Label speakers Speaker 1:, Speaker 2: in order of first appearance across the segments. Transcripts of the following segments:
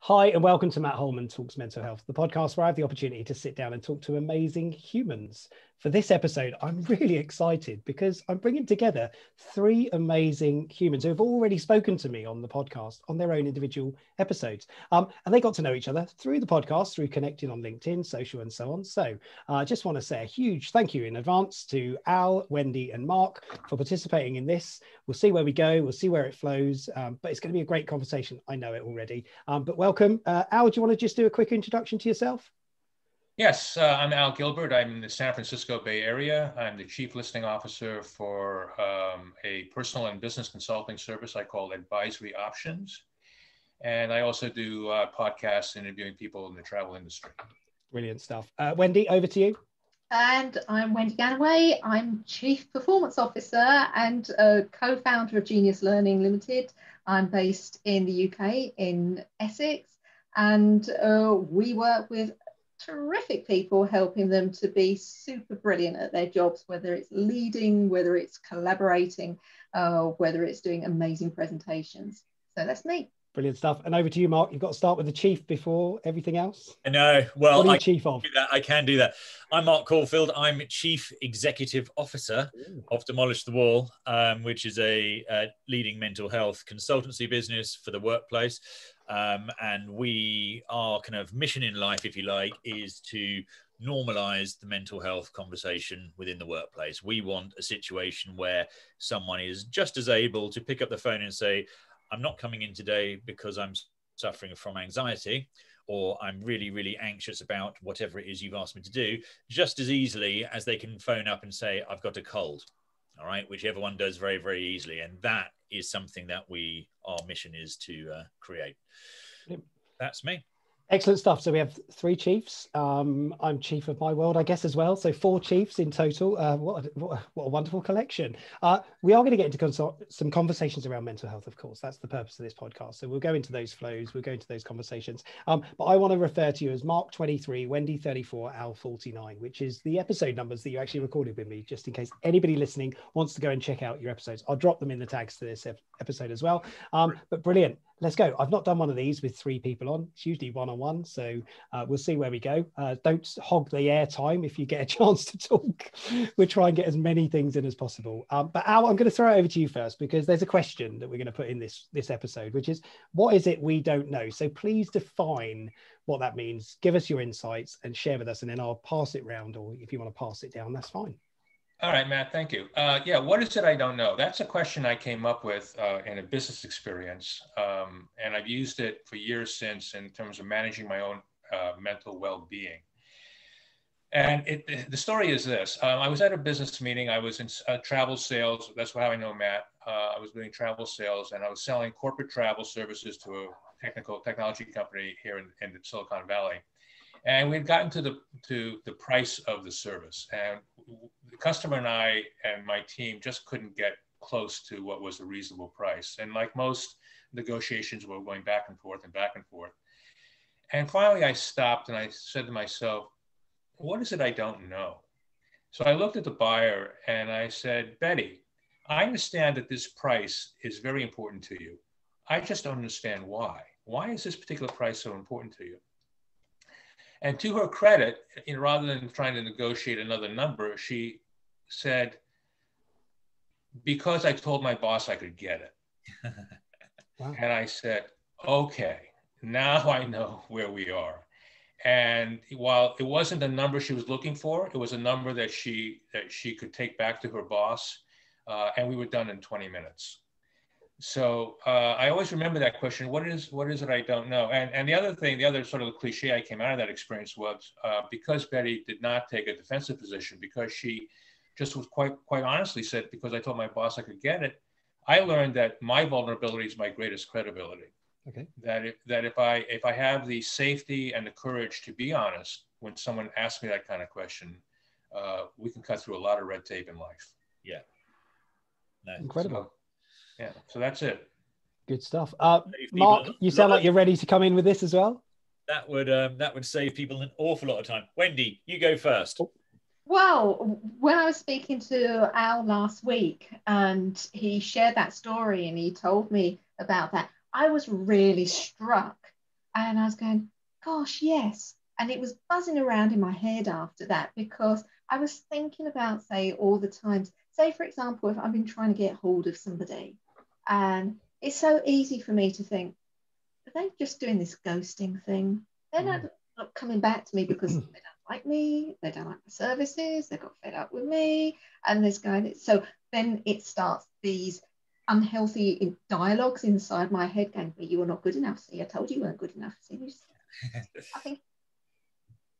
Speaker 1: Hi, and welcome to Matt Holman Talks Mental Health, the podcast where I have the opportunity to sit down and talk to amazing humans. For this episode, I'm really excited because I'm bringing together three amazing humans who have already spoken to me on the podcast on their own individual episodes. And they got to know each other through the podcast, through connecting on LinkedIn, social, and so on. So I just want to say a huge thank you in advance to Al, Wendy, and Marc for participating in this. We'll see where we go. We'll see where it flows. But it's going to be a great conversation. I know it already. But welcome. Al, do you want to just do a quick introduction to yourself?
Speaker 2: Yes, I'm Al Gilbert. I'm in the San Francisco Bay Area. I'm the Chief Listing Officer for a personal and business consulting service I call Advisory Options. And I also do podcasts interviewing people in the travel industry.
Speaker 1: Brilliant stuff. Wendy, over to you.
Speaker 3: And I'm Wendy Gannaway. I'm Chief Performance Officer and co-founder of Genius Learning Limited. I'm based in the UK, in Essex, and we work with terrific people, helping them to be super brilliant at their jobs, whether it's leading, whether it's collaborating, whether it's doing amazing presentations. So that's me.
Speaker 1: Brilliant stuff. And over to you, Marc. You've got to start with the chief before everything else.
Speaker 4: No, well,
Speaker 1: what are you chief of?
Speaker 4: I can do that. I'm Marc Caulfield. I'm Chief Executive Officer of Demolish the Wall, which is a leading mental health consultancy business for the workplace. And our kind of mission in life, if you like, is to normalize the mental health conversation within the workplace. We want a situation where someone is just as able to pick up the phone and say, I'm not coming in today because I'm suffering from anxiety, or I'm really, really anxious about whatever it is you've asked me to do, just as easily as they can phone up and say, I've got a cold, all right, which everyone does very, very easily. And that is something that our mission is to create. That's me.
Speaker 1: Excellent stuff. So we have three chiefs. I'm chief of my world, I guess, as well. So four chiefs in total. What a wonderful collection. We are going to get into some conversations around mental health, of course. That's the purpose of this podcast. So we'll go into those flows. We'll go into those conversations. But I want to refer to you as Marc 23, Wendy 34, Al 49, which is the episode numbers that you actually recorded with me, just in case anybody listening wants to go and check out your episodes. I'll drop them in the tags to this episode as well. But brilliant. Let's go. I've not done one of these with three people on. It's usually one-on-one. So we'll see where we go. Don't hog the air time if you get a chance to talk. We'll try and get as many things in as possible. But Al, I'm going to throw it over to you first, because there's a question that we're going to put in this episode, which is, what is it we don't know? So please define what that means. Give us your insights and share with us, and then I'll pass it round, or if you want to pass it down, that's fine.
Speaker 2: All right, Matt, thank you. Yeah, what is it I don't know? That's a question I came up with in a business experience, and I've used it for years since in terms of managing my own mental well-being. And the story is this. I was at a business meeting. I was in travel sales. That's how I know Matt. I was doing travel sales, and I was selling corporate travel services to a technology company here in the Silicon Valley. And we'd gotten to the price of the service, and the customer and I and my team just couldn't get close to what was a reasonable price. And like most negotiations, we were going back and forth and back and forth. And finally, I stopped and I said to myself, "What is it I don't know?" So I looked at the buyer and I said, "Betty, I understand that this price is very important to you. I just don't understand why. Why is this particular price so important to you?" And to her credit, rather than trying to negotiate another number, she said, "Because I told my boss I could get it." Wow. And I said, "Okay, now I know where we are." And while it wasn't the number she was looking for, it was a number that she could take back to her boss, and we were done in 20 minutes. So I always remember that question, what is it I don't know? And the other sort of cliche I came out of that experience was because Betty did not take a defensive position, because she just was quite honestly said, "Because I told my boss I could get it," I learned that my vulnerability is my greatest credibility. Okay. That if I have the safety and the courage to be honest when someone asks me that kind of question, we can cut through a lot of red tape in life.
Speaker 4: Yeah.
Speaker 1: No. Incredible.
Speaker 2: Yeah, so that's it.
Speaker 1: Good stuff. Marc, you sound like you're ready to come in with this as well.
Speaker 4: That would save people an awful lot of time. Wendy, you go first.
Speaker 3: Well, when I was speaking to Al last week and he shared that story and he told me about that, I was really struck And I was going, gosh, yes. And it was buzzing around in my head after that, because I was thinking about, say, all the times, say, for example, if I've been trying to get hold of somebody, and it's so easy for me to think, are they just doing this ghosting thing? They're not coming back to me because they don't like me, they don't like my services, they got fed up with me, and this guy. So then it starts these unhealthy dialogues inside my head going, well, you were not good enough. See, I told you you weren't good enough. See, I think,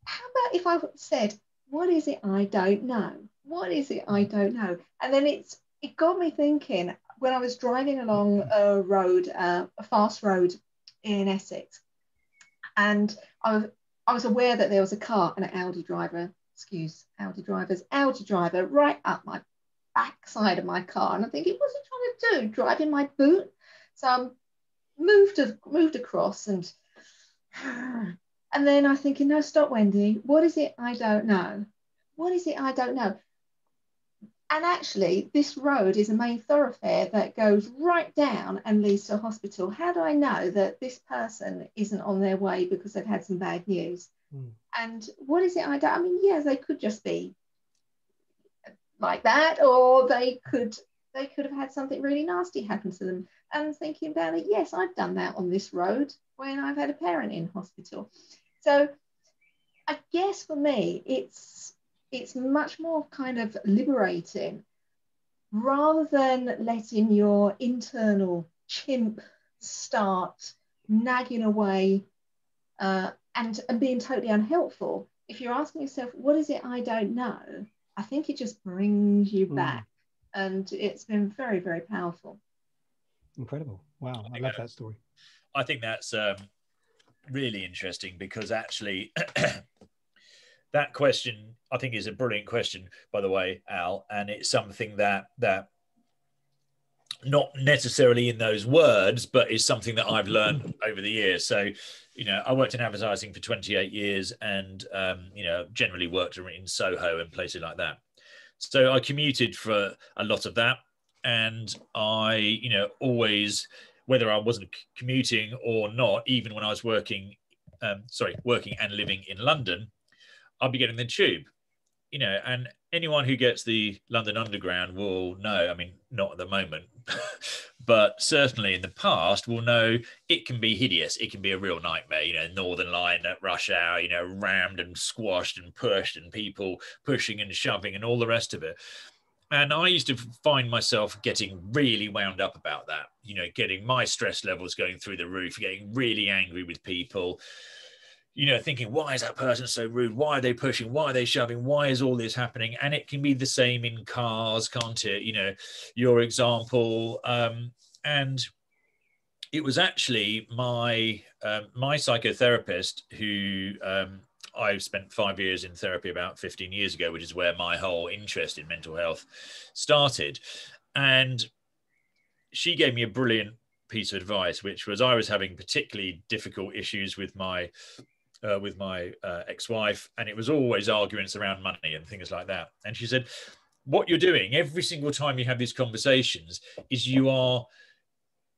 Speaker 3: how about if I said, what is it I don't know? What is it I don't know? And then it got me thinking when I was driving along a road, a fast road in Essex, and I was aware that there was a car, an Audi driver, Audi driver right up my backside of my car. And I think, what's he trying to do? Driving my boot? So I moved across, and then I'm thinking, no, stop, Wendy. What is it I don't know? What is it I don't know? And actually, this road is a main thoroughfare that goes right down and leads to a hospital. How do I know that this person isn't on their way because they've had some bad news? And what is it I don't? I mean, yeah, they could just be like that, or they could have had something really nasty happen to them. And thinking about it, yes, I've done that on this road when I've had a parent in hospital. So I guess for me, it's much more kind of liberating, rather than letting your internal chimp start nagging away and being totally unhelpful. If you're asking yourself, what is it I don't know? I think it just brings you back. And it's been very, very powerful.
Speaker 1: Incredible. Wow. I love that story.
Speaker 4: I think that's really interesting, because actually that question, I think, is a brilliant question, by the way, Al, and it's something that not necessarily in those words, but is something that I've learned over the years. So, I worked in advertising for 28 years and, generally worked in Soho and places like that. So I commuted for a lot of that. And I, always, whether I wasn't commuting or not, even when I was working and living in London, I'd be getting the tube, and anyone who gets the London Underground will know, I mean, not at the moment, but certainly in the past will know it can be hideous. It can be a real nightmare, Northern Line at rush hour, rammed and squashed and pushed, and people pushing and shoving and all the rest of it. And I used to find myself getting really wound up about that, getting my stress levels going through the roof, getting really angry with people, thinking, why is that person so rude? Why are they pushing? Why are they shoving? Why is all this happening? And it can be the same in cars, can't it? Your example. And it was actually my psychotherapist who I spent 5 years in therapy about 15 years ago, which is where my whole interest in mental health started. And she gave me a brilliant piece of advice, which was, I was having particularly difficult issues with my ex-wife, and it was always arguments around money and things like that. And she said, what you're doing every single time you have these conversations is you are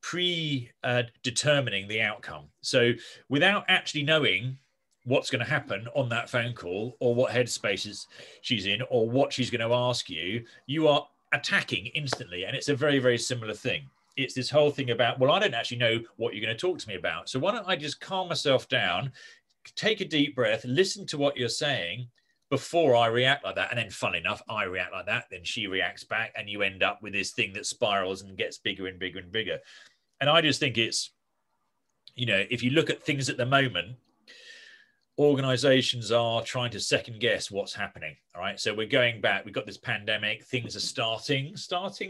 Speaker 4: predetermining the outcome. So without actually knowing what's going to happen on that phone call, or what headspace she's in, or what she's going to ask you, you are attacking instantly. And it's a very, very similar thing. It's this whole thing about, well, I don't actually know what you're going to talk to me about. So why don't I just calm myself down, take a deep breath, listen to what you're saying before I react like that. And then, fun enough, I react like that, then she reacts back, and you end up with this thing that spirals and gets bigger and bigger and bigger. And I just think it's, if you look at things at the moment, organizations are trying to second guess what's happening. All right. So we're going back, we've got this pandemic, things are starting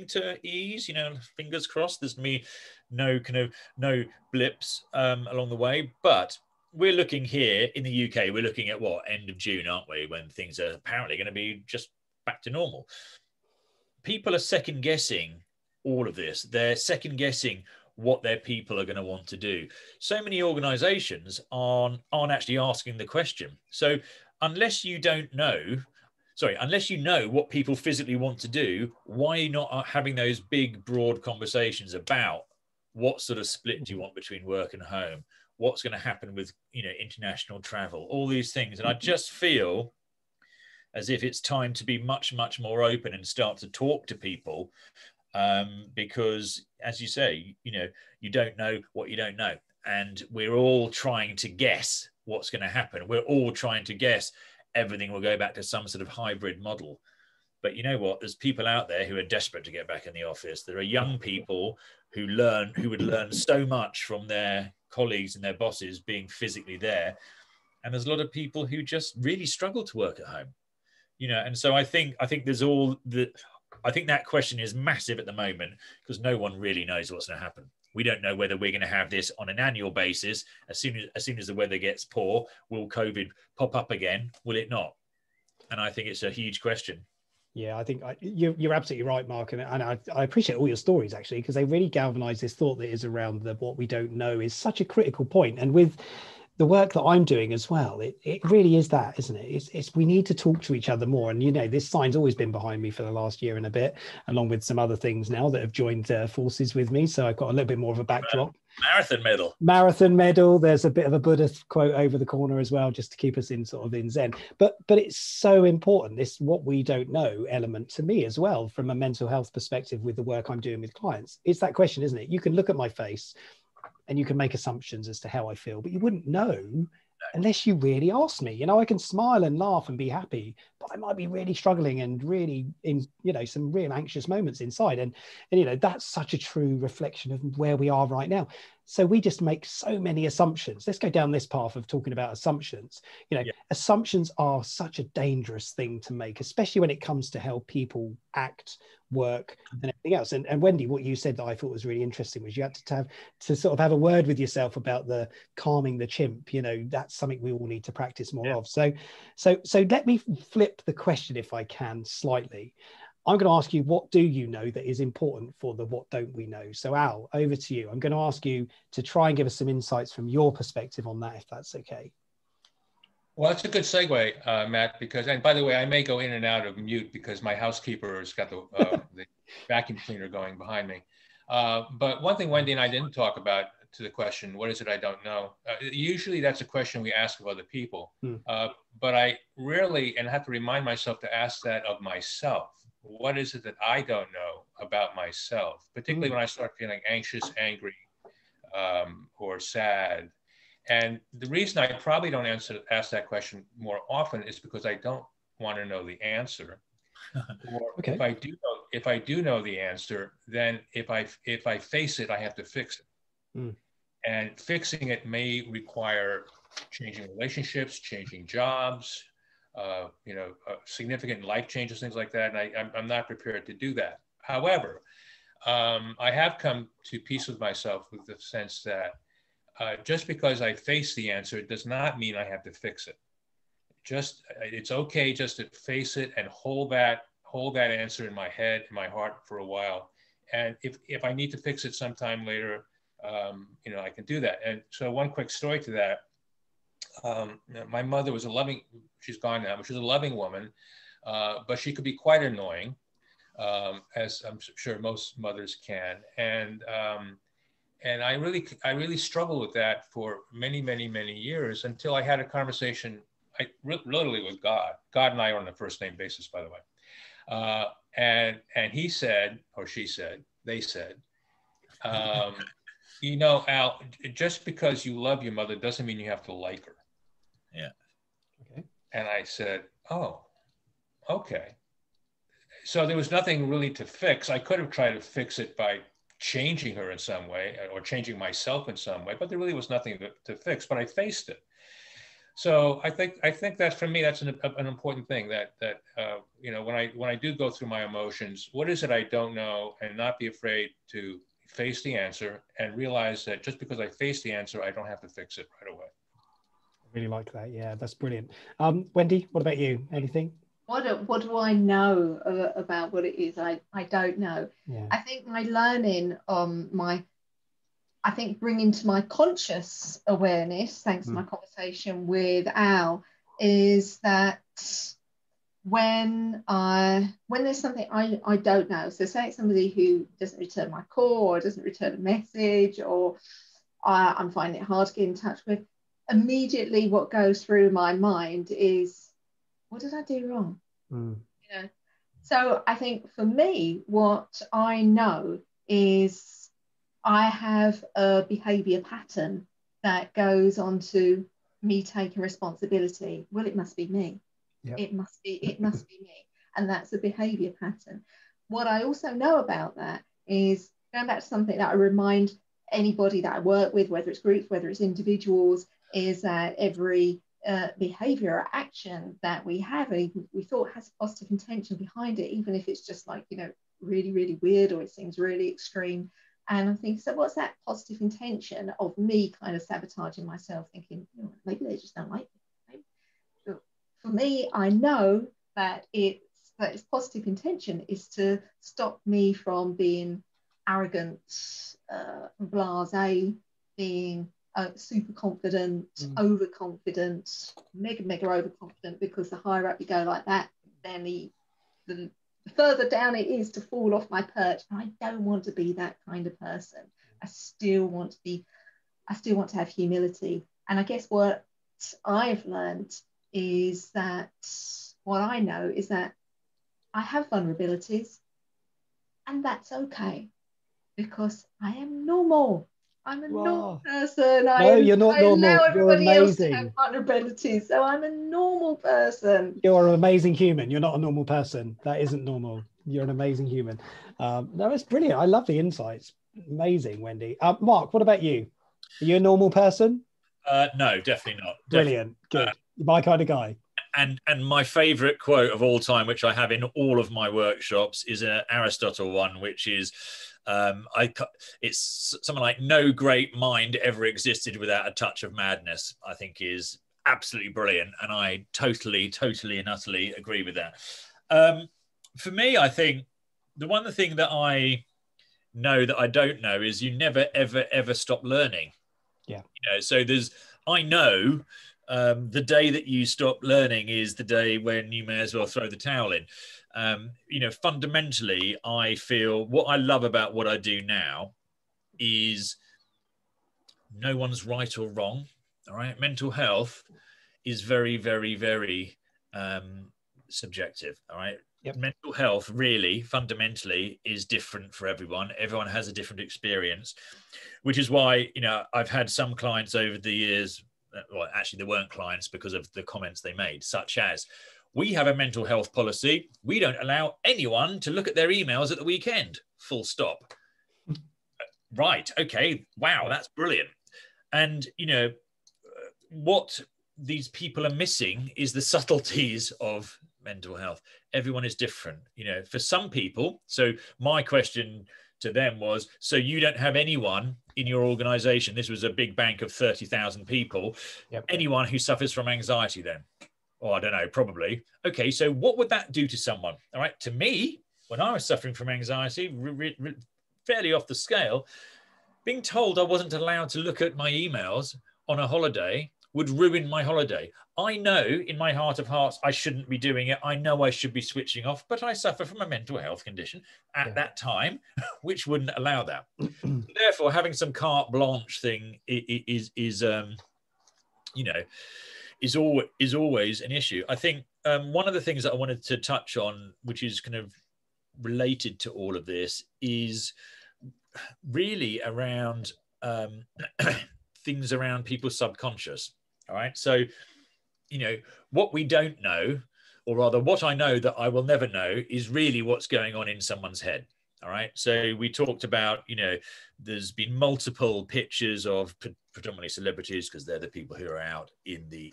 Speaker 4: to ease, fingers crossed. There's no blips along the way, but we're looking here in the UK, we're looking at what, end of June, aren't we? When things are apparently going to be just back to normal. People are second guessing all of this. They're second guessing what their people are going to want to do. So many organizations aren't actually asking the question. So unless you know what people physically want to do, why are you not having those big, broad conversations about what sort of split do you want between work and home? what's going to happen with, you know, international travel, all these things. And I just feel as if it's time to be much, much more open and start to talk to people, because, as you say, you know, you don't know what you don't know. And we're all trying to guess what's going to happen. We're all trying to guess everything will go back to some sort of hybrid model. But you know what? There's people out there who are desperate to get back in the office. There are young people who would learn so much from their colleagues and their bosses being physically there. And there's a lot of people who just really struggle to work at home, you know. And so I think there's I think that question is massive at the moment, because no one really knows what's going to happen. We don't know whether we're going to have this on an annual basis. As soon as the weather gets poor, will COVID pop up again? Will it not? And I think it's a huge question.
Speaker 1: Yeah, I think you're absolutely right, Mark, and I appreciate all your stories, actually, because they really galvanise this thought that is around what we don't know is such a critical point. And with the work that I'm doing as well, it really is that, isn't it? It's we need to talk to each other more. And, you know, this sign's always been behind me for the last year and a bit, along with some other things now that have joined forces with me. So I've got a little bit more of a backdrop. Marathon medal. There's a bit of a Buddhist quote over the corner as well, just to keep us in sort of in Zen. But it's so important, this what we don't know element to me as well, from a mental health perspective with the work I'm doing with clients. It's that question, isn't it? You can look at my face and you can make assumptions as to how I feel, but you wouldn't know unless you really ask me. You know, I can smile and laugh and be happy, but I might be really struggling and really in, you know, some real anxious moments inside. And you know, that's such a true reflection of where we are right now. So we just make so many assumptions. Let's go down this path of talking about assumptions. You know, assumptions are such a dangerous thing to make, especially when it comes to how people act, work, and everything else. And Wendy, what you said that I thought was really interesting was you had to sort of have a word with yourself about the calming the chimp. You know, that's something we all need to practice more of. So let me flip the question, if I can, slightly. I'm going to ask you, what do you know that is important for the what don't we know? So Al, over to you. I'm going to ask you to try and give us some insights from your perspective on that, if that's okay.
Speaker 2: Well, that's a good segue, Matt, because, and by the way, I may go in and out of mute because my housekeeper has got the vacuum cleaner going behind me. But one thing Wendy and I didn't talk about to the question, what is it I don't know? Usually that's a question we ask of other people, but I rarely, and I have to remind myself to ask that of myself. What is it that I don't know about myself, particularly when I start feeling anxious, angry, or sad? And the reason I probably don't ask that question more often is because I don't want to know the answer. Or if I do know the answer, then if I face it, I have to fix it. And fixing it may require changing relationships, changing jobs, significant life changes, things like that. And I'm not prepared to do that. However, I have come to peace with myself with the sense that just because I face the answer does not mean I have to fix it. It's okay just to face it and hold that answer in my head, in my heart for a while. And if I need to fix it sometime later, I can do that. And so one quick story to that. My mother was she's gone now, but she was a loving woman, but she could be quite annoying, as I'm sure most mothers can. And I really struggled with that for many, many, many years until I had a conversation, literally with God. God and I are on a first name basis, by the way. And he said, or she said, they said, Al, just because you love your mother doesn't mean you have to like her.
Speaker 4: Yeah.
Speaker 2: Okay. And I said, oh, okay. So there was nothing really to fix. I could have tried to fix it by changing her in some way or changing myself in some way, but there really was nothing to fix, but I faced it. So I think that for me, that's an important thing that when I do go through my emotions, what is it I don't know, and not be afraid to face the answer and realize that just because I face the answer, I don't have to fix it right away.
Speaker 1: I really like that. Yeah, that's brilliant. Wendy, what about you? Anything?
Speaker 3: What do I know about what it is I don't know? Yeah. I think my learning I think bringing to my conscious awareness, thanks to my conversation with Al, is that when there's something I don't know, so say it's somebody who doesn't return my call or doesn't return a message, or I'm finding it hard to get in touch with, immediately what goes through my mind is, what did I do wrong? You know, so I think for me, what I know is I have a behavior pattern that goes on to me taking responsibility. Well, it must be me. Yep. It must be me. And that's a behavior pattern. What I also know about that is, going back to something that I remind anybody that I work with, whether it's groups, whether it's individuals, is that every behavior or action that we have, even we thought has positive intention behind it, even if it's just like, you know, really, really weird, or it seems really extreme. And I'm thinking, so what's that positive intention of me kind of sabotaging myself, thinking, oh, maybe they just don't like me. But for me, I know that its positive intention is to stop me from being arrogant, blasé, being super confident, overconfident, mega overconfident, because the higher up you go like that, then the further down it is to fall off my perch. And I don't want to be that kind of person. I still want to have humility. And I guess what I've learned is that, what I know is that I have vulnerabilities, and that's okay, because I am normal. I'm a normal person.
Speaker 1: No, you're not normal.
Speaker 3: I allow
Speaker 1: You're
Speaker 3: everybody else to
Speaker 1: amazing.
Speaker 3: have vulnerabilities, so I'm a normal person.
Speaker 1: You're an amazing human. You're not a normal person. That isn't normal. You're an amazing human. No, it's brilliant. I love the insights. Amazing, Wendy. Mark, what about you? Are you a normal person?
Speaker 4: No, definitely not.
Speaker 1: Brilliant. Good. My kind of guy.
Speaker 4: And my favorite quote of all time, which I have in all of my workshops, is an Aristotle one, which is, it's something like, no great mind ever existed without a touch of madness. I think is absolutely brilliant. And I totally and utterly agree with that. For me, I think the one thing that I know that I don't know is you never, ever stop learning.
Speaker 1: Yeah.
Speaker 4: You know, so I know the day that you stop learning is the day when you may as well throw the towel in. You know, fundamentally, I feel what I love about what I do now is no one's right or wrong. All right. Mental health is very, very subjective. All right.
Speaker 1: Yep.
Speaker 4: Mental health really fundamentally is different for everyone. Everyone has a different experience, which is why, you know, I've had some clients over the years. Well, actually, they weren't clients because of the comments they made, such as, we have a mental health policy. We don't allow anyone to look at their emails at the weekend, full stop. Right. Okay. Wow. That's brilliant. And, you know, what these people are missing is the subtleties of mental health. Everyone is different, you know, for some people. So my question to them was, so you don't have anyone in your organization, this was a big bank of 30,000 people, anyone who suffers from anxiety then? Oh, I don't know, probably. Okay, so what would that do to someone? All right, to me, when I was suffering from anxiety, fairly off the scale, being told I wasn't allowed to look at my emails on a holiday would ruin my holiday. I know in my heart of hearts I shouldn't be doing it. I know I should be switching off, but I suffer from a mental health condition at that time, which wouldn't allow that. Therefore, having some carte blanche thing is you know, is always an issue. I think one of the things that I wanted to touch on, which is kind of related to all of this, is really around things around people's subconscious. All right. So, you know, what we don't know, or rather what I know that I will never know, is really what's going on in someone's head. All right. So we talked about, you know, there's been multiple pictures of predominantly celebrities, because they're the people who are out in the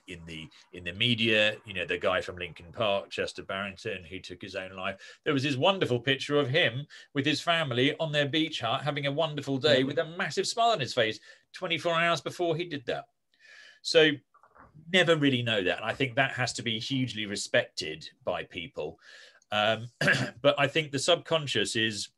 Speaker 4: media. You know, the guy from Lincoln Park, Chester Barrington, who took his own life. There was this wonderful picture of him with his family on their beach hut having a wonderful day with a massive smile on his face 24 hours before he did that. So never really know that. And I think that has to be hugely respected by people. But I think the subconscious is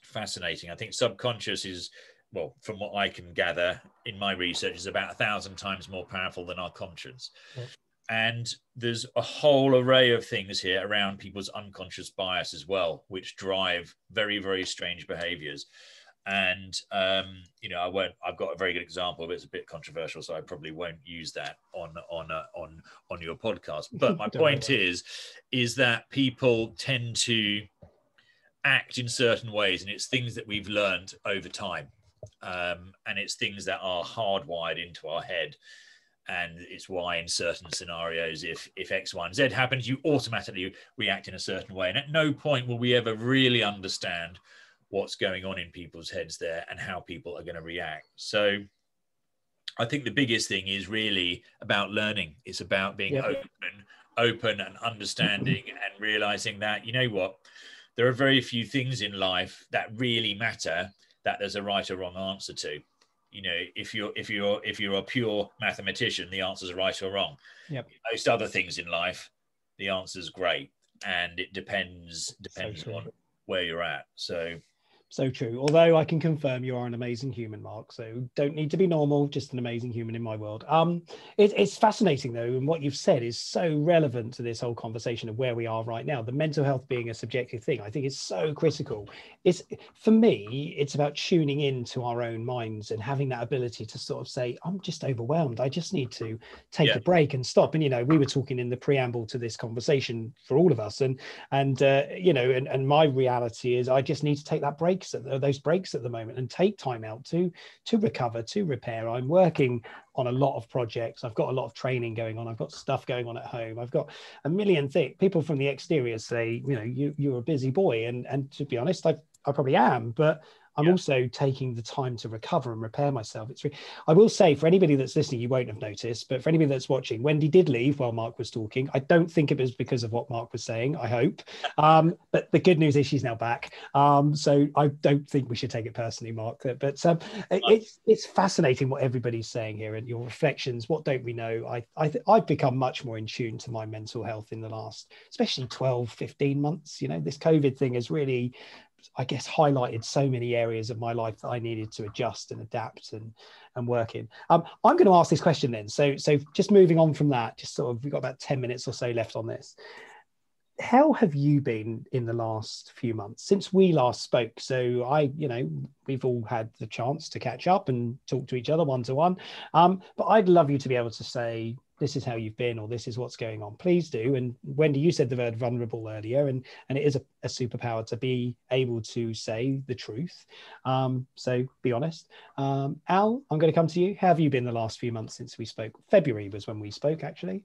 Speaker 4: fascinating. I think subconscious is, well, from what I can gather in my research, is about 1,000 times more powerful than our conscience. Yep. And there's a whole array of things here around people's unconscious bias as well, which drive very, very strange behaviors. And you know, I've got a very good example, but it's a bit controversial, so I probably won't use that on your podcast. But my point is that people tend to act in certain ways, and it's things that we've learned over time, and it's things that are hardwired into our head. And it's why in certain scenarios, if X, Y, and Z happens, you automatically react in a certain way. And at no point will we ever really understand what's going on in people's heads there and how people are going to react. So I think the biggest thing is really about learning. It's about being open and understanding and realizing that, you know what, there are very few things in life that really matter that there's a right or wrong answer to. You know, if you're a pure mathematician, the answer's right or wrong.
Speaker 1: Yep.
Speaker 4: Most other things in life, the answer's great, and it depends on where you're at.
Speaker 1: So true. Although I can confirm you are an amazing human, Marc. So don't need to be normal, just an amazing human in my world. It's fascinating though, and what you've said is so relevant to this whole conversation of where we are right now. The mental health being a subjective thing, I think is so critical. It's, for me, it's about tuning into our own minds and having that ability to sort of say, I'm just overwhelmed. I just need to take a break and stop. And, you know, we were talking in the preamble to this conversation for all of us, and you know, and my reality is I just need to take that break. Those breaks at the moment and take time out to recover, to repair. I'm working on a lot of projects. I've got a lot of training going on. I've got stuff going on at home. I've got a million things. People from the exterior say, you know, you're a busy boy, and to be honest, I probably am, but I'm also taking the time to recover and repair myself. I will say, for anybody that's listening, you won't have noticed, but for anybody that's watching, Wendy did leave while Marc was talking. I don't think it was because of what Marc was saying, I hope. But the good news is she's now back. So I don't think we should take it personally, Marc. But it's fascinating what everybody's saying here and your reflections. What don't we know? I've become much more in tune to my mental health in the last, especially 12, 15 months. You know, this COVID thing has really, I guess, highlighted so many areas of my life that I needed to adjust and adapt and work in. I'm going to ask this question then. So just moving on from that, just sort of, we've got about 10 minutes or so left on this. How have you been in the last few months since we last spoke? So we've all had the chance to catch up and talk to each other one-to-one. But I'd love you to be able to say, this is how you've been, or this is what's going on. Please do. And Wendy, you said the word vulnerable earlier, and it is a superpower to be able to say the truth. So be honest. Al, I'm going to come to you. How have you been the last few months since we spoke? February was when we spoke, actually.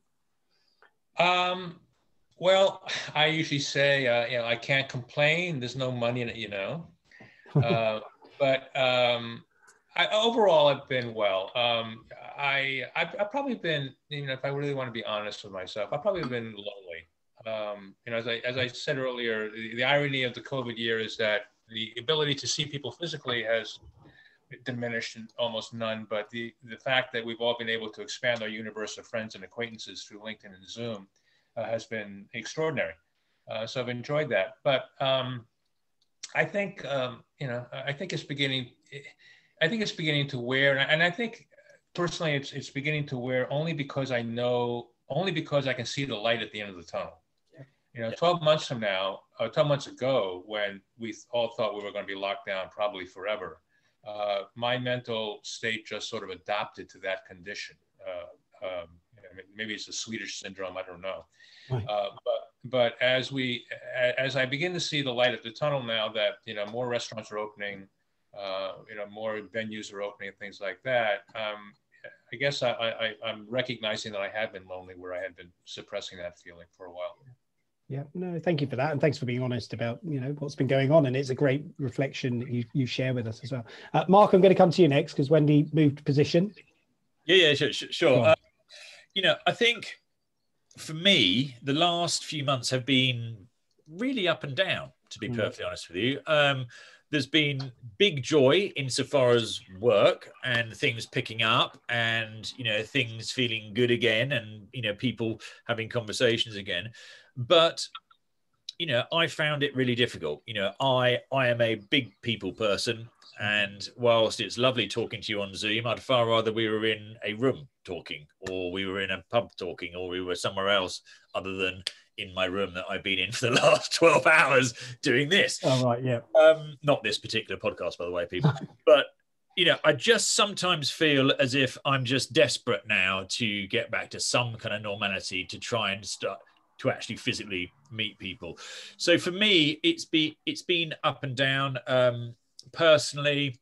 Speaker 2: Well, I usually say, I can't complain. There's no money in it, but overall, I've been well. I've probably been, if I really want to be honest with myself, I've probably been lonely. As I said earlier, the irony of the COVID year is that the ability to see people physically has diminished in almost none, but the fact that we've all been able to expand our universe of friends and acquaintances through LinkedIn and Zoom has been extraordinary. So I've enjoyed that. But I think, I think it's beginning to wear, and I think personally it's beginning to wear only because I can see the light at the end of the tunnel. 12 months ago, when we all thought we were going to be locked down probably forever, my mental state just sort of adapted to that condition. Maybe it's a Swedish syndrome, I don't know. Right. But as I begin to see the light at the tunnel now that, more restaurants are opening, more venues are opening and things like that, I guess I'm recognizing that I have been lonely where I had been suppressing that feeling for a while.
Speaker 1: Yeah, no, thank you for that. And thanks for being honest about, what's been going on. And it's a great reflection that you share with us as well. Marc, I'm going to come to you next because Wendy moved position.
Speaker 4: Yeah, sure. I think for me, the last few months have been really up and down, to be perfectly honest with you. There's been big joy insofar as work and things picking up and, things feeling good again and, people having conversations again. But, I found it really difficult. I am a big people person And whilst it's lovely talking to you on Zoom, I'd far rather we were in a room talking, or we were in a pub talking, or we were somewhere else other than in my room that I've been in for the last 12 hours doing this.
Speaker 1: Oh, right, yeah.
Speaker 4: Not this particular podcast, by the way, people. But, you know, I just sometimes feel as if I'm just desperate now to get back to some kind of normality, to try and start to actually physically meet people. So for me, it's been up and down. Personally,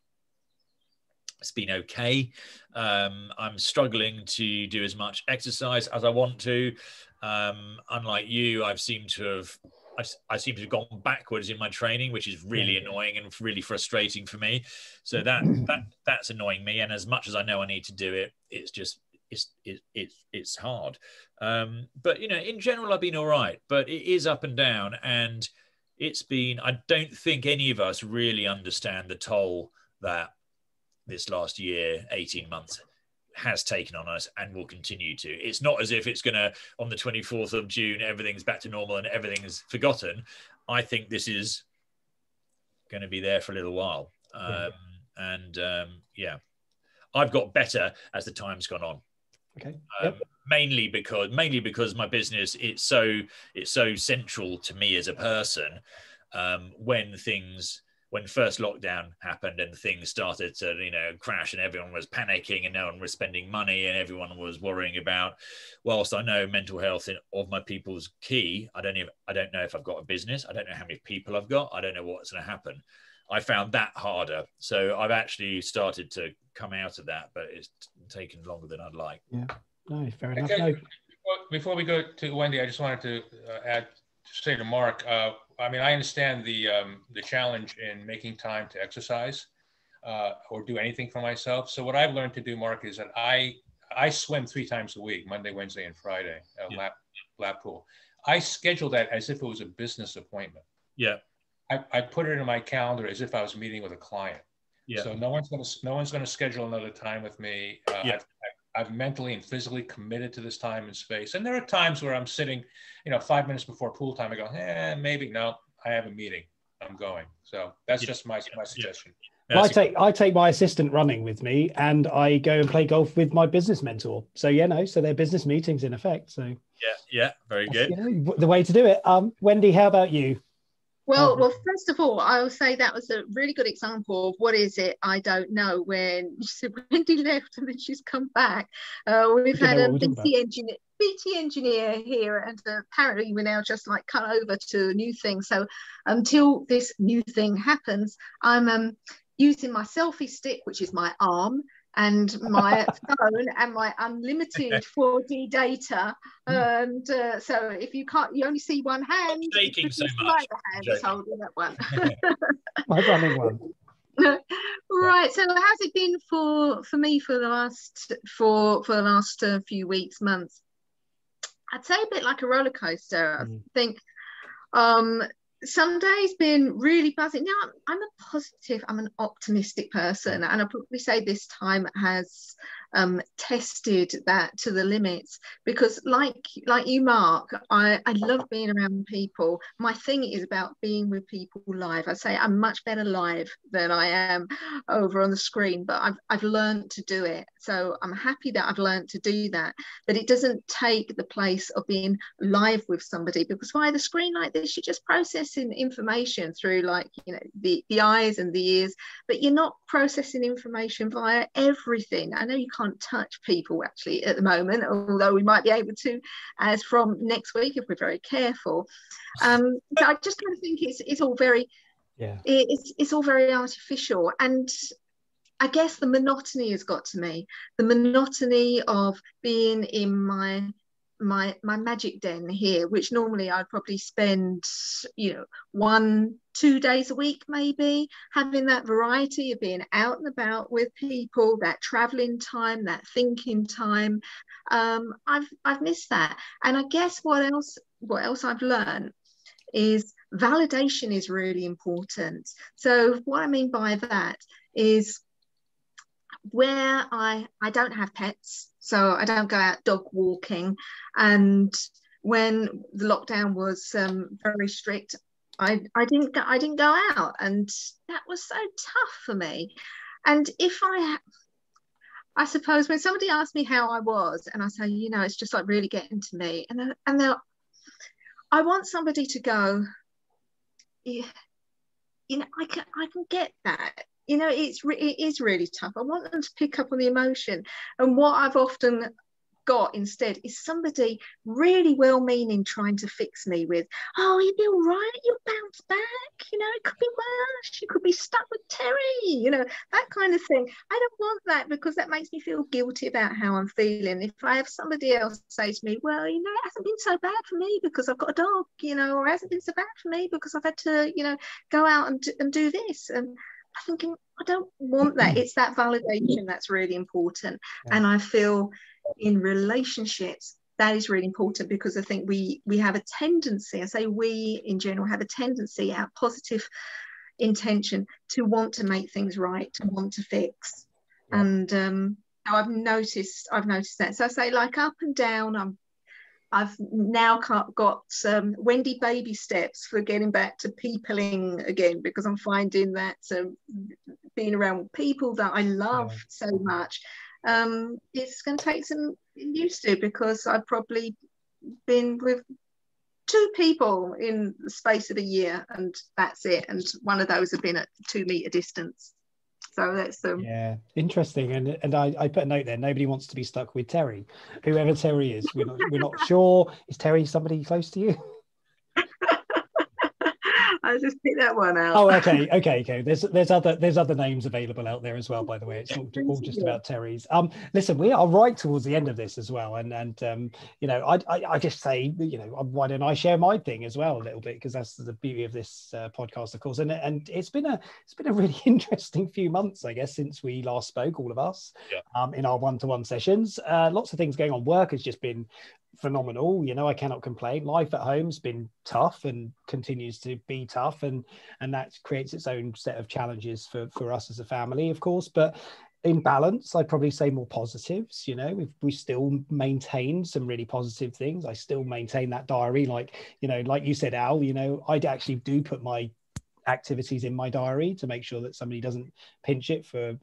Speaker 4: it's been okay. I'm struggling to do as much exercise as I want to. Unlike you, I seem to have gone backwards in my training, which is really annoying and really frustrating for me. So that's annoying me. And as much as I know I need to do it, it's just it's hard. But you know, in general, I've been all right. But it is up and down, and it's been. I don't think any of us really understand the toll that this last year, 18 months, has taken on us and will continue to. It's not as if it's going to, on the 24th of June, everything's back to normal and everything is forgotten. I think this is going to be there for a little while. Yeah, I've got better as the time's gone on.
Speaker 1: Okay.
Speaker 4: Mainly because my business, it's so central to me as a person. When first lockdown happened and things started to, you know, crash and everyone was panicking and no one was spending money and everyone was worrying about, whilst I know mental health of my people's key, I don't know if I've got a business. I don't know how many people I've got. I don't know what's going to happen. I found that harder. So I've actually started to come out of that, but it's taken longer than I'd like.
Speaker 1: Yeah, no, fair enough.
Speaker 2: Okay.
Speaker 1: No.
Speaker 2: Before we go to Wendy, I just wanted to say to Mark, I mean, I understand the challenge in making time to exercise or do anything for myself. So what I've learned to do, Mark, is that I swim 3 times a week, Monday, Wednesday, and Friday, lap pool. I schedule that as if it was a business appointment.
Speaker 4: Yeah.
Speaker 2: I put it in my calendar as if I was meeting with a client.
Speaker 4: Yeah.
Speaker 2: So no one's going to schedule another time with me. I've mentally and physically committed to this time and space. And there are times where I'm sitting, you know, 5 minutes before pool time, I go, maybe, no, I have a meeting, I'm going. So that's just my suggestion.
Speaker 1: Well, I take my assistant running with me, and I go and play golf with my business mentor. So so they're business meetings in effect. So
Speaker 4: yeah, very good.
Speaker 1: The way to do it. Wendy, how about you?
Speaker 3: Well, first of all, I will say that was a really good example of what is it I don't know. When Wendy left and then she's come back, we've had a BT engineer here, and apparently we're now just like cut over to a new thing. So until this new thing happens, I'm using my selfie stick, which is my arm, and my phone and my unlimited 4G data. And so if you only see one hand,
Speaker 4: I'm shaking so much.
Speaker 3: My hand is holding that one.
Speaker 1: My running one.
Speaker 3: Right. So how's it been for me for the last few weeks, months? I'd say a bit like a roller coaster. I think some days been really buzzing. Now I'm an optimistic person, and I'll probably say this time has tested that to the limits, because like you, Mark, I love being around people. My thing is about being with people live. I say I'm much better live than I am over on the screen, but I've learned to do it. So I'm happy that I've learned to do that, but it doesn't take the place of being live with somebody, because via the screen like this, you're just processing information through, like, you know, the eyes and the ears, but you're not processing information via everything. I know you can't touch people actually at the moment, although we might be able to as from next week if we're very careful. But I just kind of think it's all very it's all very artificial, and I guess the monotony has got to me. The monotony of being in my magic den here, which normally I'd probably spend, you know, 1-2 days a week, maybe, having that variety of being out and about with people, that traveling time, that thinking time. I've missed that. And I guess what else I've learned is validation is really important. So what I mean by that is, where I don't have pets, so I don't go out dog walking, and when the lockdown was very strict, I didn't go out, and that was so tough for me. And if I suppose when somebody asks me how I was, and I say, you know, it's just like really getting to me, and I want somebody to go, yeah, you know, I can get that. You know, it is really tough. I want them to pick up on the emotion. And what I've often got instead is somebody really well-meaning trying to fix me with, oh, you'll be all right, you'll bounce back, you know, it could be worse, you could be stuck with Terry, you know, that kind of thing. I don't want that, because that makes me feel guilty about how I'm feeling. If I have somebody else say to me, well, you know, it hasn't been so bad for me because I've got a dog, you know, or it hasn't been so bad for me because I've had to, you know, go out and do this. And I'm thinking, I don't want that. It's that validation that's really important. Yeah. And I feel in relationships that is really important, because I think we have a tendency, I say we in general have a tendency, our positive intention, to want to make things right, to want to fix. Yeah. And I've noticed that. So I say, like, up and down, I've now got some Wendy baby steps for getting back to peopling again, because I'm finding that being around people that I love so much, it's going to take some used to, because I've probably been with 2 people in the space of a year, and that's it. And one of those have been at 2 meter distance. So that's
Speaker 1: yeah, interesting. And I put a note there. Nobody wants to be stuck with Terry, whoever Terry is. We're not sure. Is Terry somebody close to you?
Speaker 3: I just picked that one out.
Speaker 1: Oh, okay. There's other names available out there as well, by the way. It's not all just about Terry's. Listen, we are right towards the end of this as well, and you know, I just say, you know, why don't I share my thing as well a little bit, because that's the beauty of this podcast, of course. And it's been a really interesting few months, I guess, since we last spoke, all of us, in our one-to-one sessions. Lots of things going on. Work has just been phenomenal, you know, I cannot complain. Life at home's been tough and continues to be tough, and that creates its own set of challenges for us as a family, of course. But in balance, I'd probably say more positives. You know, we still maintain some really positive things. I still maintain that diary, like, you know, like you said, Al, you know, I actually do put my activities in my diary to make sure that somebody doesn't pinch it for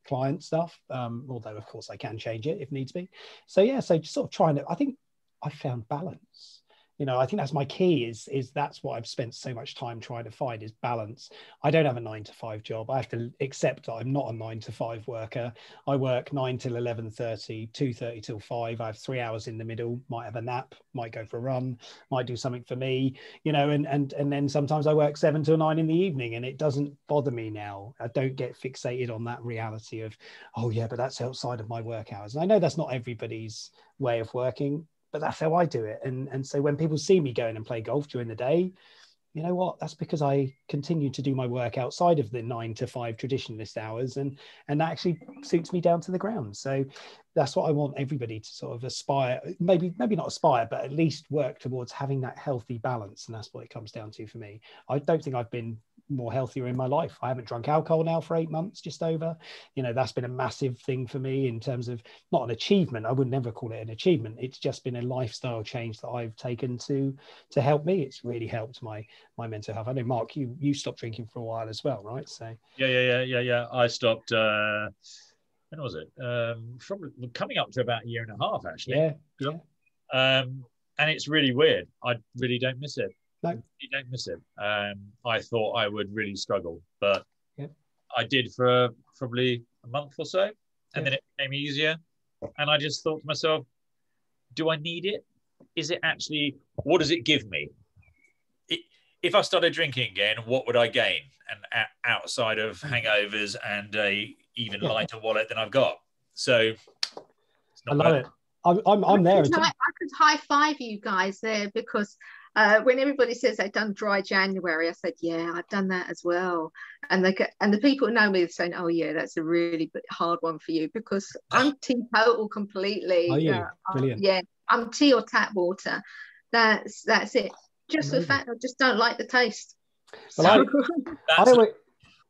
Speaker 1: client stuff, although of course I can change it if needs be. So yeah, so just sort of trying to, I think I found balance. You know, I think that's my key, is that's what I've spent so much time trying to find, is balance. I don't have a 9-to-5 job. I have to accept that I'm not a 9-to-5 worker. I work 9 till 11:30, 2:30 till 5. I have 3 hours in the middle, might have a nap, might go for a run, might do something for me, you know, and then sometimes I work 7 till 9 in the evening, and it doesn't bother me now. I don't get fixated on that reality of, oh yeah, but that's outside of my work hours. And I know that's not everybody's way of working, but that's how I do it. And so when people see me going and play golf during the day, you know what, that's because I continue to do my work outside of the 9-to-5 traditionalist hours, and that actually suits me down to the ground. So that's what I want everybody to sort of aspire, maybe not aspire, but at least work towards having that healthy balance. And that's what it comes down to for me. I don't think I've been more healthier in my life. I haven't drunk alcohol now for 8 months, just over. You know, that's been a massive thing for me in terms of, not an achievement, I would never call it an achievement, it's just been a lifestyle change that I've taken to help me. It's really helped my mental health. I know, Mark, you stopped drinking for a while as well, right? So
Speaker 4: yeah, I stopped when was it, from coming up to about 1.5 years actually. And it's really weird. I really don't miss it.
Speaker 1: No.
Speaker 4: You don't miss it. I thought I would really struggle, but I did for probably a month or so, and then it became easier. And I just thought to myself, do I need it? Is it actually, what does it give me? If I started drinking again, what would I gain? And outside of hangovers and a even lighter wallet than I've got. So it's not
Speaker 1: I love it. I'm there.
Speaker 3: I could high five you guys there, because when everybody says they've done dry January, I said, yeah, I've done that as well. And the people who know me are saying, oh yeah, that's a really hard one for you, because I'm teetotal completely.
Speaker 1: Are you? Brilliant.
Speaker 3: Yeah, I'm tea or tap water. That's it. Just the fact I just don't like the taste.
Speaker 1: Well,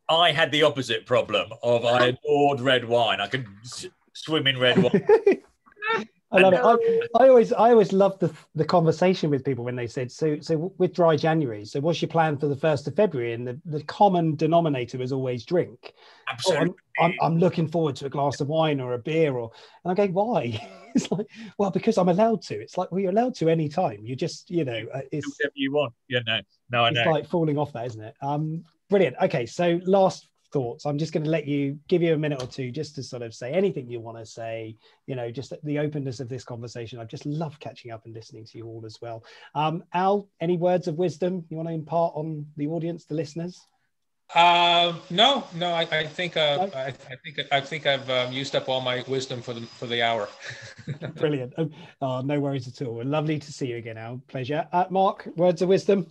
Speaker 4: I had the opposite problem of, I adored red wine. I could swim in red wine.
Speaker 1: I love it. I always love the conversation with people when they said, so with dry January, so what's your plan for the 1st of February? And the common denominator was always drink.
Speaker 4: Absolutely.
Speaker 1: I'm looking forward to a glass of wine or a beer, and I go, why? It's like, well, because I'm allowed to. It's like, well, you're allowed to any time. You just, it's
Speaker 4: whatever you want. Yeah, no, I know.
Speaker 1: It's like falling off that, isn't it? Brilliant. Okay, so last thoughts. I'm just going to give you a minute or two just to sort of say anything you want to say, just the openness of this conversation. I've just loved catching up and listening to you all as well. Al, any words of wisdom you want to impart on the audience, the listeners?
Speaker 2: No. I think I've used up all my wisdom for the hour.
Speaker 1: Brilliant. No worries at all. Lovely to see you again, Al. Pleasure. Marc, words of wisdom.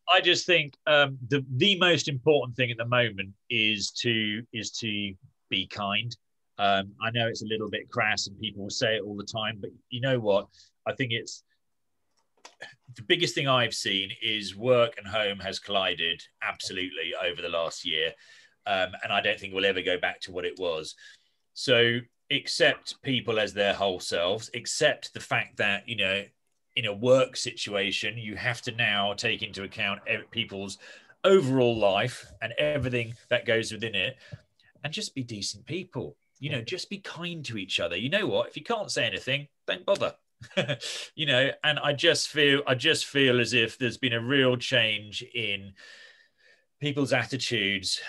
Speaker 4: I just think the most important thing at the moment is to be kind. I know it's a little bit crass and people will say it all the time, but you know what? I think it's the biggest thing I've seen is work and home has collided absolutely over the last year. And I don't think we'll ever go back to what it was. So accept people as their whole selves, accept the fact that, in a work situation, you have to now take into account people's overall life and everything that goes within it, and just be decent people. Just be kind to each other. You know what? If you can't say anything, don't bother. And I just feel as if there's been a real change in people's attitudes.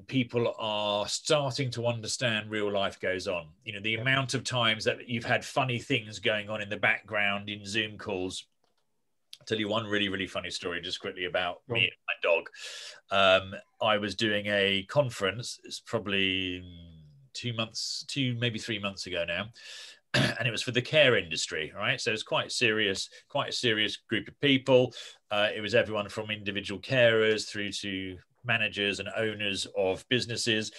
Speaker 4: People are starting to understand real life goes on. The amount of times that you've had funny things going on in the background in Zoom calls. I'll tell you one really, really funny story just quickly about me and my dog. I was doing a conference, it's probably 2 months, maybe 3 months ago now. And it was for the care industry, right? So it's quite a serious group of people. It was everyone from individual carers through to managers and owners of businesses.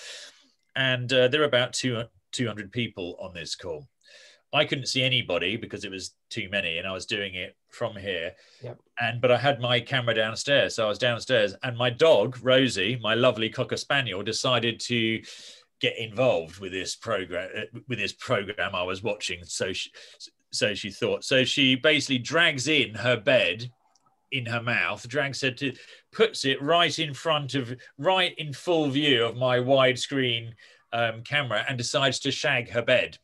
Speaker 4: And there were about 200 people on this call. I couldn't see anybody because it was too many, and I was doing it from here.
Speaker 1: Yep.
Speaker 4: But I had my camera downstairs. So I was downstairs, and my dog, Rosie, my lovely Cocker Spaniel, decided to get involved with this program I was watching. So she thought. So she basically drags in her bed in her mouth, puts it right in full view of my widescreen camera, and decides to shag her bed.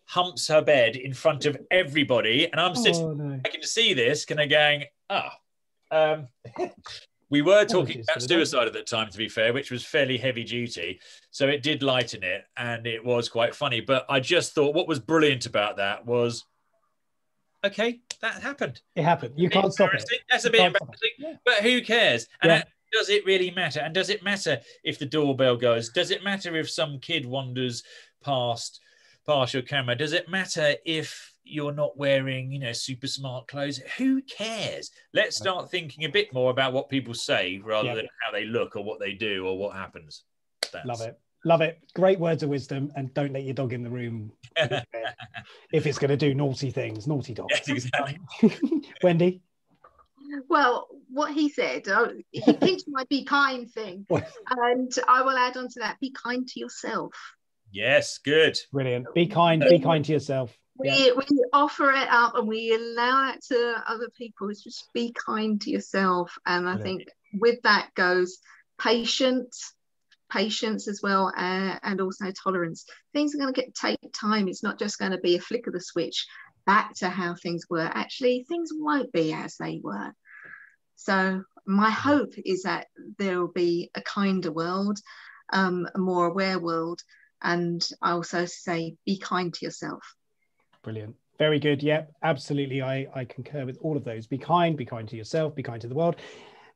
Speaker 4: Humps her bed in front of everybody, and I'm sitting. No. I can see this, kind of going, we were talking about suicide at that time, to be fair, which was fairly heavy duty. So it did lighten it, and it was quite funny. But I just thought what was brilliant about that was, okay, that happened.
Speaker 1: It happened. You can't stop it.
Speaker 4: That's a bit embarrassing, but who cares? And does it really matter? And does it matter if the doorbell goes? Does it matter if some kid wanders past your camera? Does it matter if you're not wearing, super smart clothes? Who cares? Let's start thinking a bit more about what people say rather than how they look or what they do or what happens.
Speaker 1: Love it. Great words of wisdom. And don't let your dog in the room if it's going to do naughty things. Naughty dog.
Speaker 4: Yes, exactly.
Speaker 1: Wendy?
Speaker 3: Well, what he said, he picked my be kind thing. And I will add on to that, be kind to yourself.
Speaker 4: Yes, good.
Speaker 1: Brilliant. Be kind to yourself.
Speaker 3: We offer it up and we allow that to other people. It's just be kind to yourself. And I think with that goes patience as well, and also tolerance. Things are going to take time. It's not just going to be a flick of the switch back to how things were. Actually, things won't be as they were. So my hope is that there will be a kinder world, a more aware world. And I also say, be kind to yourself.
Speaker 1: Brilliant. Very good. Yeah, absolutely. I concur with all of those. Be kind to yourself, be kind to the world.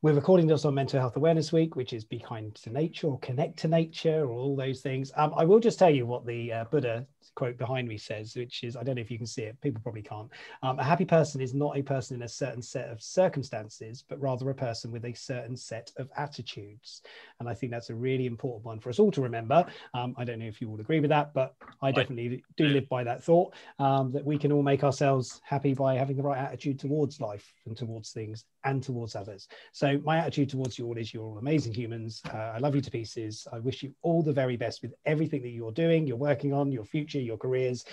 Speaker 1: We're recording this on Mental Health Awareness Week, which is be kind to nature or connect to nature or all those things. I will just tell you what the Buddha quote behind me says, which is, I don't know if you can see it, people probably can't. A happy person is not a person in a certain set of circumstances, but rather a person with a certain set of attitudes. And I think that's a really important one for us all to remember. I don't know if you all agree with that, but I definitely do live by that thought, that we can all make ourselves happy by having the right attitude towards life and towards things and towards others. So know, my attitude towards you all is you're all amazing humans. I love you to pieces. I wish you all the very best with everything that you're doing, you're working on, your future, your careers,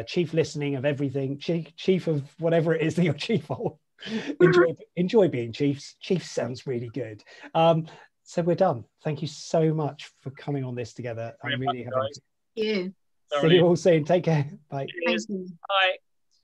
Speaker 1: chief listening of everything, chief of whatever it is that you're chief of. enjoy being chiefs. Chief sounds really good. So we're done. Thank you so much for coming on this together. I'm really happy.
Speaker 3: Thank you.
Speaker 1: See you all soon. Take care. Bye.
Speaker 3: Thank you.
Speaker 4: Bye.